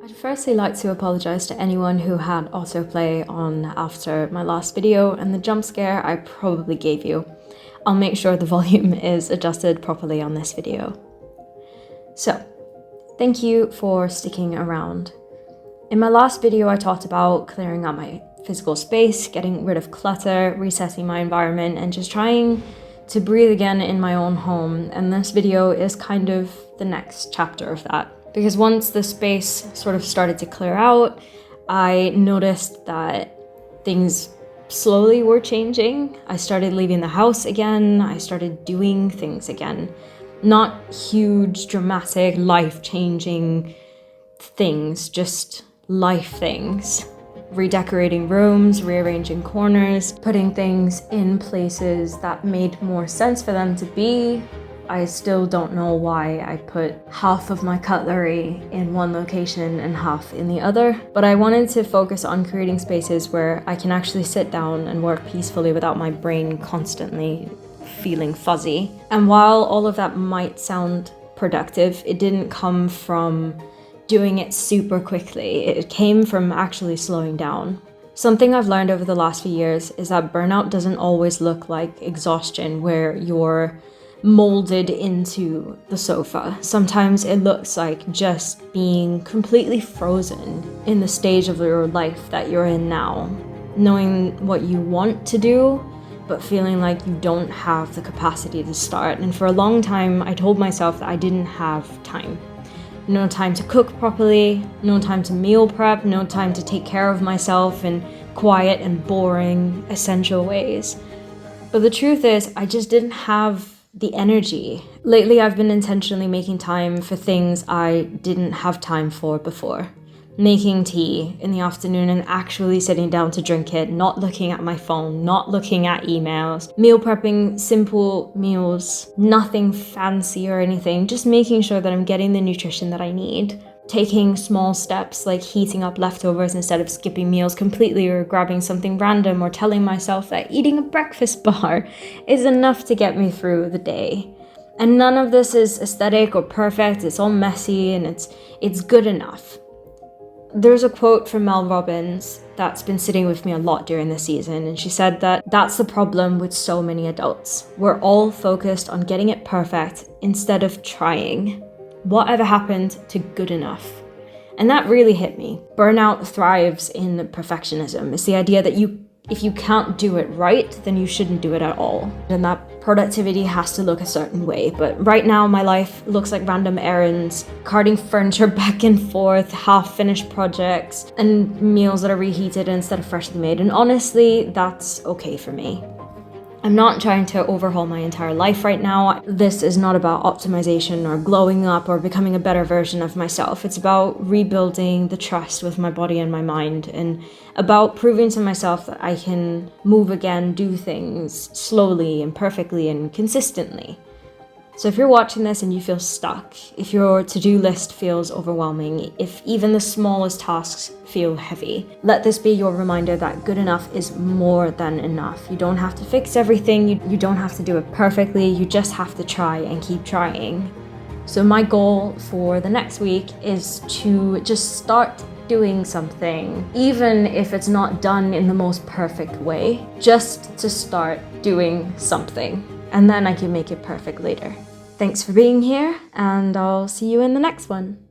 I'd firstly like to apologize to anyone who had autoplay on after my last video and the jump scare I probably gave you. I'll make sure the volume is adjusted properly on this video. So, thank you for sticking around. In my last video I talked about clearing out my physical space, getting rid of clutter, resetting my environment, and just trying to breathe again in my own home, and this video is kind of the next chapter of that. Because once the space sort of started to clear out, I noticed that things slowly were changing. I started leaving the house again, I started doing things again. Not huge, dramatic, life-changing things, just life things. Redecorating rooms, rearranging corners, putting things in places that made more sense for them to be. I still don't know why I put half of my cutlery in one location and half in the other, but I wanted to focus on creating spaces where I can actually sit down and work peacefully without my brain constantly feeling fuzzy. And while all of that might sound productive, it didn't come from doing it super quickly. It came from actually slowing down. Something I've learned over the last few years is that burnout doesn't always look like exhaustion, where you're molded into the sofa. Sometimes it looks like just being completely frozen in the stage of your life that you're in now, knowing what you want to do, but feeling like you don't have the capacity to start. And for a long time, I told myself that I didn't have time. No time to cook properly, no time to meal prep, no time to take care of myself in quiet and boring, essential ways. But the truth is, I just didn't have the energy. Lately, I've been intentionally making time for things I didn't have time for before. Making tea in the afternoon and actually sitting down to drink it, not looking at my phone, not looking at emails, meal prepping simple meals, nothing fancy or anything, just making sure that I'm getting the nutrition that I need. Taking small steps like heating up leftovers instead of skipping meals completely or grabbing something random, or telling myself that eating a breakfast bar is enough to get me through the day. And none of this is aesthetic or perfect, it's all messy and it's good enough. There's a quote from Mel Robbins that's been sitting with me a lot during this season, and she said that that's the problem with so many adults. We're all focused on getting it perfect instead of trying. Whatever happened to good enough? And that really hit me. Burnout thrives in perfectionism. It's the idea that if you can't do it right, then you shouldn't do it at all. And that productivity has to look a certain way. But right now, my life looks like random errands, carting furniture back and forth, half-finished projects, and meals that are reheated instead of freshly made. And honestly, that's okay for me. I'm not trying to overhaul my entire life right now. This is not about optimization or glowing up or becoming a better version of myself. It's about rebuilding the trust with my body and my mind, and about proving to myself that I can move again, do things slowly and perfectly and consistently. So if you're watching this and you feel stuck, if your to-do list feels overwhelming, if even the smallest tasks feel heavy, let this be your reminder that good enough is more than enough. You don't have to fix everything, you don't have to do it perfectly, you just have to try and keep trying. So my goal for the next week is to just start doing something, even if it's not done in the most perfect way, just to start doing something. And then I can make it perfect later. Thanks for being here, and I'll see you in the next one.